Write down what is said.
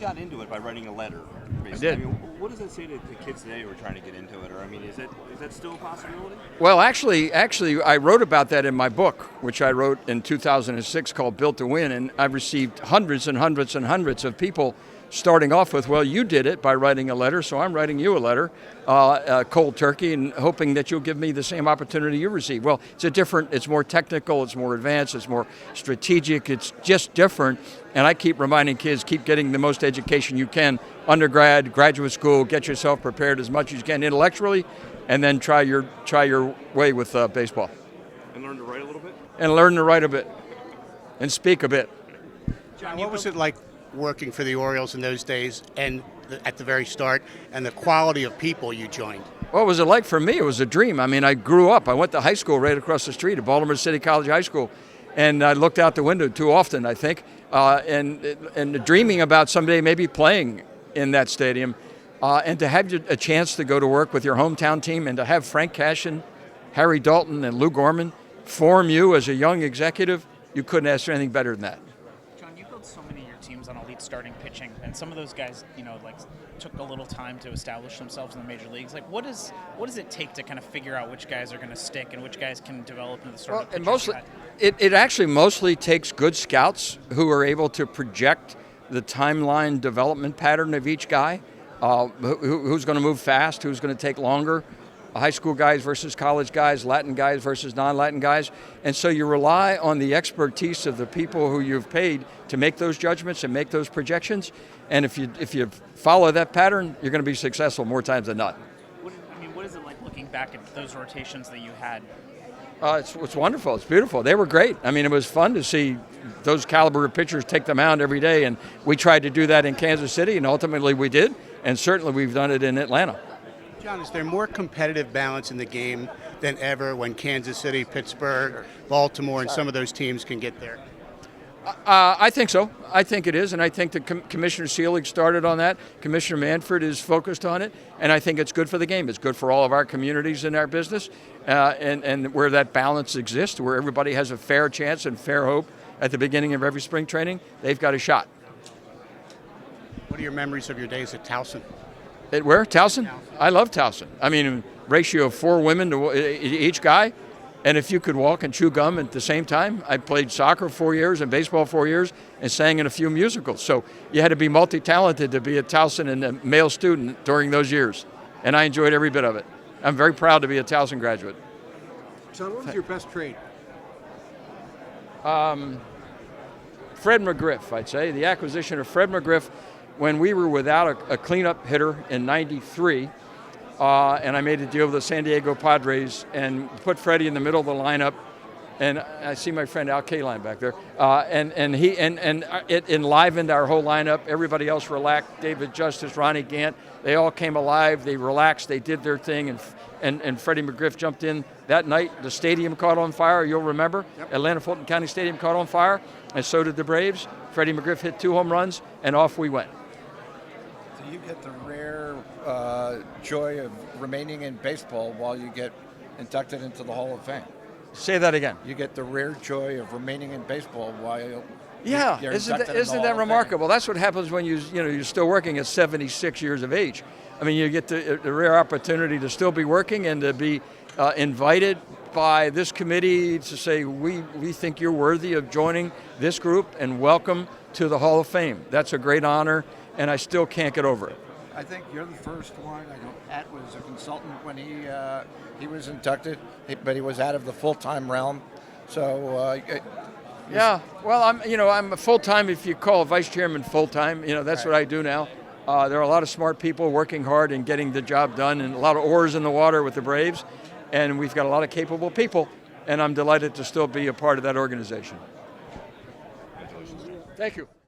got into it by writing a letter. Basically. I did. I mean, what does that say to kids today who are trying to get into it? Or I mean, is that still a possibility? Well, actually, I wrote about that in my book, which I wrote in 2006 called Built to Win, and I've received hundreds and hundreds and hundreds of people starting off with, well, you did it by writing a letter, so I'm writing you a letter, cold turkey, and hoping that you'll give me the same opportunity you received. Well, it's more technical, it's more advanced, it's more strategic, it's just different, and I keep reminding kids, keep getting the most education you can, undergrad, graduate school, get yourself prepared as much as you can intellectually, and then try your way with baseball. And learn to write a little bit? And learn to write a bit, and speak a bit. John, what was it like working for the Orioles in those days and at the very start, and the quality of people you joined? What was it like for me? It was a dream. I mean, I grew up. I went to high school right across the street at Baltimore City College High School, and I looked out the window too often, I think, and dreaming about someday maybe playing in that stadium, and to have a chance to go to work with your hometown team and to have Frank Cashin, Harry Dalton, and Lou Gorman form you as a young executive, you couldn't ask for anything better than that. John, you built so many of your teams on elite starting pitching, and some of those guys, took a little time to establish themselves in the major leagues. Like, what does it take to kind of figure out which guys are going to stick and which guys can develop into the starting pitchers? Mostly, it actually mostly takes good scouts who are able to project the timeline development pattern of each guy, who's going to move fast, who's going to take longer, high school guys versus college guys, Latin guys versus non-Latin guys. And so you rely on the expertise of the people who you've paid to make those judgments and make those projections. And if you follow that pattern, you're going to be successful more times than not. What is it like looking back at those rotations that you had? It's wonderful. It's beautiful. They were great. I mean, it was fun to see those caliber of pitchers take them out every day. And we tried to do that in Kansas City, and ultimately we did. And certainly we've done it in Atlanta. John, is there more competitive balance in the game than ever when Kansas City, Pittsburgh, Baltimore, and some of those teams can get there? I think so. I think it is, and I think that Commissioner Seelig started on that. Commissioner Manfred is focused on it, and I think it's good for the game. It's good for all of our communities and our business, and where that balance exists, where everybody has a fair chance and fair hope at the beginning of every spring training, they've got a shot. What are your memories of your days at Towson? At where? Towson? I love Towson. I mean, ratio of 4 women to each guy. And if you could walk and chew gum at the same time, I played soccer 4 years and baseball 4 years and sang in a few musicals. So you had to be multi-talented to be at Towson and a male student during those years. And I enjoyed every bit of it. I'm very proud to be a Towson graduate. John, what was your best trade? Fred McGriff, I'd say. The acquisition of Fred McGriff when we were without a cleanup hitter in '93. And I made a deal with the San Diego Padres and put Freddie in the middle of the lineup. And I see my friend Al Kaline back there. And it enlivened our whole lineup. Everybody else relaxed. David Justice, Ronnie Gant, they all came alive. They relaxed. They did their thing. And Freddie McGriff jumped in that night. The stadium caught on fire. You'll remember. Yep. Atlanta Fulton County Stadium caught on fire. And so did the Braves. Freddie McGriff hit 2 home runs, and off we went. So you get the rare joy of remaining in baseball while you get inducted into the Hall of Fame. Say that again. You get the rare joy of remaining in baseball while you're isn't that remarkable? That's what happens when you're still working at 76 years of age. I mean, you get the rare opportunity to still be working and to be invited by this committee to say we think you're worthy of joining this group and welcome to the Hall of Fame. That's a great honor, and I still can't get over it. I think you're the first one. I know Pat was a consultant when he was inducted, but he was out of the full-time realm. So yeah, well, I'm a full-time. If you call a vice chairman full-time, that's right. What I do now. There are a lot of smart people working hard and getting the job done, and a lot of oars in the water with the Braves, and we've got a lot of capable people, and I'm delighted to still be a part of that organization. Thank you.